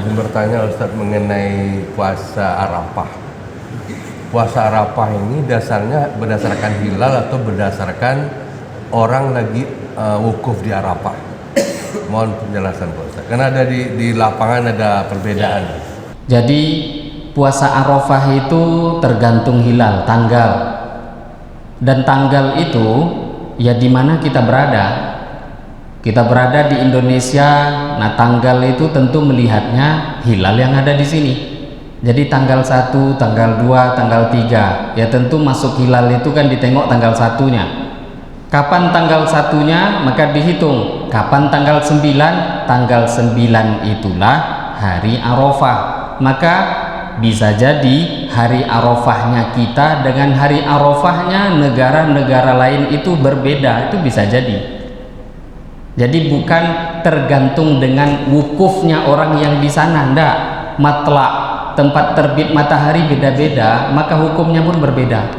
Izin bertanya Ustaz mengenai puasa Arafah. Puasa Arafah ini dasarnya berdasarkan hilal atau berdasarkan orang lagi wukuf di Arafah? Mohon penjelasan Pak Ustaz. Karena ada di lapangan ada perbedaan. Jadi puasa Arafah itu tergantung hilal, tanggal. Dan tanggal itu ya di mana kita berada. Kita berada di Indonesia, nah tanggal itu tentu melihatnya hilal yang ada di sini. Jadi tanggal 1, tanggal 2, tanggal 3, ya tentu masuk hilal itu kan ditengok tanggal 1-nya. Kapan tanggal 1-nya? Maka dihitung. Kapan tanggal 9? Tanggal 9 itulah hari Arafah. Maka bisa jadi hari Arafahnya kita dengan hari Arafahnya negara-negara lain itu berbeda, itu bisa jadi. Jadi bukan tergantung dengan wukufnya orang yang di sana, ndak. Matlak, tempat terbit matahari beda-beda, maka hukumnya pun berbeda.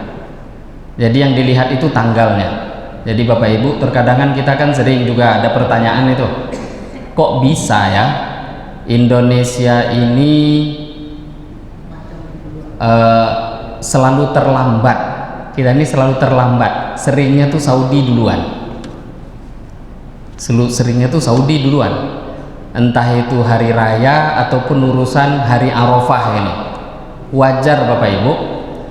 Jadi yang dilihat itu tanggalnya. Jadi Bapak Ibu, terkadang kita kan sering juga ada pertanyaan itu, kok bisa ya Indonesia ini selalu terlambat? Kita ini selalu terlambat. Seringnya tuh Saudi duluan. Seringnya tuh Saudi duluan, entah itu hari raya ataupun urusan hari Arafah ini. Wajar Bapak Ibu,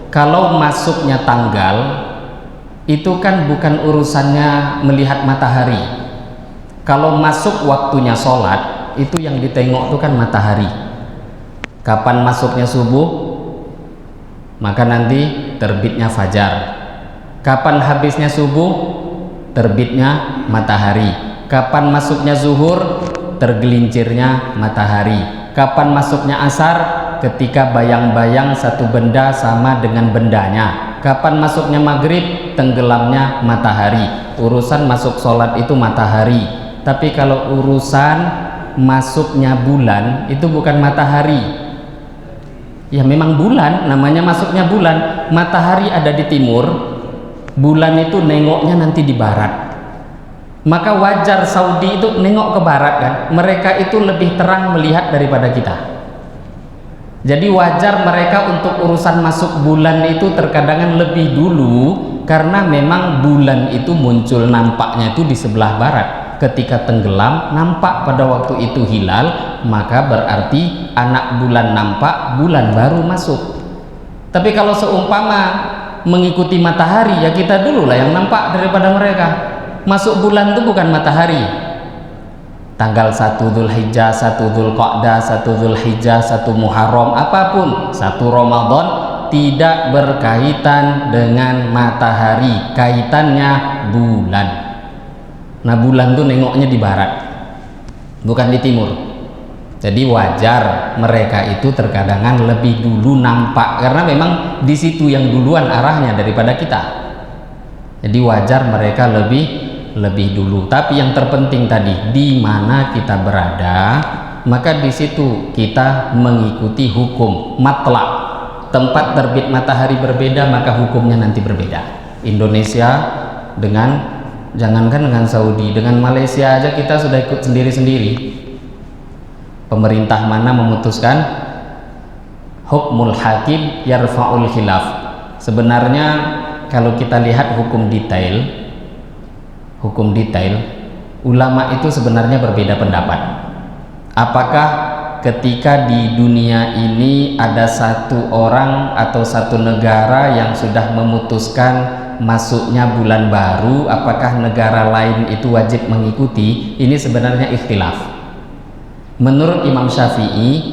kalau masuknya tanggal itu kan bukan urusannya melihat matahari. Kalau masuk waktunya sholat, itu yang ditengok itu kan matahari. Kapan masuknya subuh, maka nanti terbitnya fajar. Kapan habisnya subuh, terbitnya matahari. Kapan masuknya zuhur, tergelincirnya matahari. Kapan masuknya asar, ketika bayang-bayang satu benda sama dengan bendanya. Kapan masuknya maghrib, tenggelamnya matahari. Urusan masuk sholat itu matahari. Tapi kalau urusan masuknya bulan, itu bukan matahari. Ya memang bulan, namanya masuknya bulan. Matahari ada di timur, bulan itu nengoknya nanti di barat. Maka wajar Saudi itu nengok ke barat kan, mereka itu lebih terang melihat daripada kita. Jadi wajar mereka untuk urusan masuk bulan itu terkadang lebih dulu, karena memang bulan itu muncul nampaknya itu di sebelah barat. Ketika tenggelam nampak pada waktu itu hilal, maka berarti anak bulan nampak, bulan baru masuk. Tapi kalau seumpama mengikuti matahari, ya kita dulu lah yang nampak daripada mereka. Masuk bulan itu bukan matahari. Tanggal 1 Dzulhijjah, 1 Dzulqa'dah, 1 Dzulhijjah, 1 Muharram, apapun, 1 Ramadan tidak berkaitan dengan matahari, kaitannya bulan. Nah bulan itu nengoknya di barat, bukan di timur. Jadi wajar mereka itu terkadang lebih dulu nampak, karena memang di situ yang duluan arahnya daripada kita. Jadi wajar mereka lebih dulu. Tapi yang terpenting tadi, di mana kita berada, maka di situ kita mengikuti hukum matlak. Tempat terbit matahari berbeda, maka hukumnya nanti berbeda. Indonesia dengan, jangankan dengan Saudi, dengan Malaysia aja kita sudah ikut sendiri-sendiri. Pemerintah mana memutuskan, hukmul hakim yarfa'ul khilaf. Sebenarnya kalau kita lihat hukum detail, ulama itu sebenarnya berbeda pendapat. Apakah ketika di dunia ini ada satu orang atau satu negara yang sudah memutuskan masuknya bulan baru, apakah negara lain itu wajib mengikuti? Ini sebenarnya ikhtilaf. Menurut Imam Syafi'i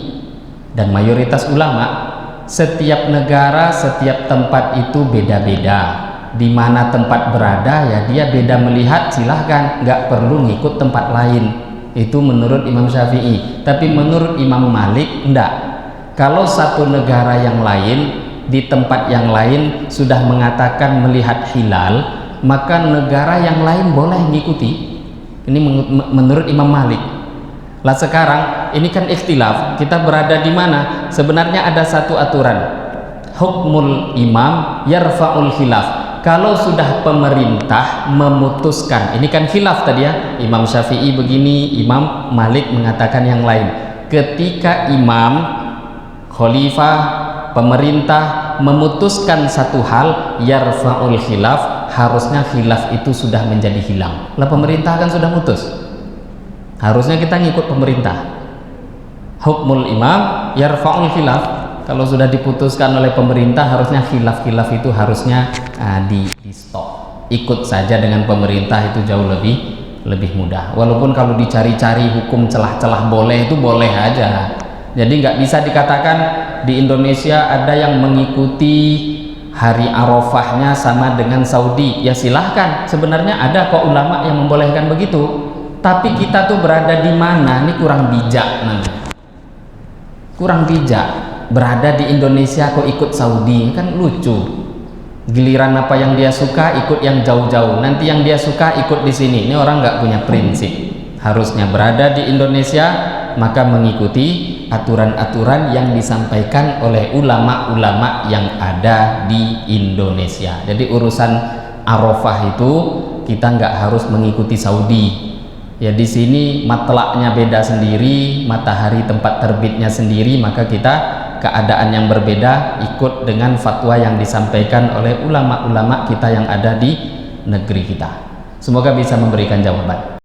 dan mayoritas ulama, setiap negara, setiap tempat itu beda-beda. Di mana tempat berada, ya dia beda melihat, silahkan, nggak perlu ngikut tempat lain. Itu menurut Imam Syafi'i. Tapi menurut Imam Malik enggak. Kalau satu negara yang lain, di tempat yang lain sudah mengatakan melihat hilal, maka negara yang lain boleh ngikuti. Ini menurut Imam Malik. Lah sekarang ini kan ikhtilaf, kita berada di mana? Sebenarnya ada satu aturan, hukmul imam yarfa'ul khilaf. Kalau sudah pemerintah memutuskan, ini kan khilaf tadi ya, Imam Syafi'i begini, Imam Malik mengatakan yang lain. ketika imam, khalifah, pemerintah memutuskan satu hal, yarfa'ul khilaf, harusnya khilaf itu sudah menjadi hilang. Lah pemerintah kan sudah mutus, harusnya kita ngikut pemerintah. Hukmul imam yarfa'ul khilaf, kalau sudah diputuskan oleh pemerintah harusnya khilaf-khilaf itu harusnya di stop. Ikut saja dengan pemerintah, itu jauh lebih mudah. Walaupun kalau dicari-cari hukum celah-celah boleh, itu boleh aja. Jadi nggak bisa dikatakan di Indonesia ada yang mengikuti hari Arafahnya sama dengan Saudi. Ya silahkan, sebenarnya ada kok ulama yang membolehkan begitu. Tapi kita tuh berada di mana? Ini kurang bijak namanya. Kurang bijak. Berada di Indonesia kok ikut Saudi, kan lucu. Giliran apa yang dia suka ikut yang jauh-jauh, nanti yang dia suka ikut di sini. Ini orang nggak punya prinsip. Harusnya berada di Indonesia maka mengikuti aturan-aturan yang disampaikan oleh ulama-ulama yang ada di Indonesia. Jadi urusan Arafah itu kita nggak harus mengikuti Saudi. Ya di sini matlaknya beda sendiri, matahari tempat terbitnya sendiri, maka kita keadaan yang berbeda ikut dengan fatwa yang disampaikan oleh ulama-ulama kita yang ada di negeri kita. Semoga bisa memberikan jawaban.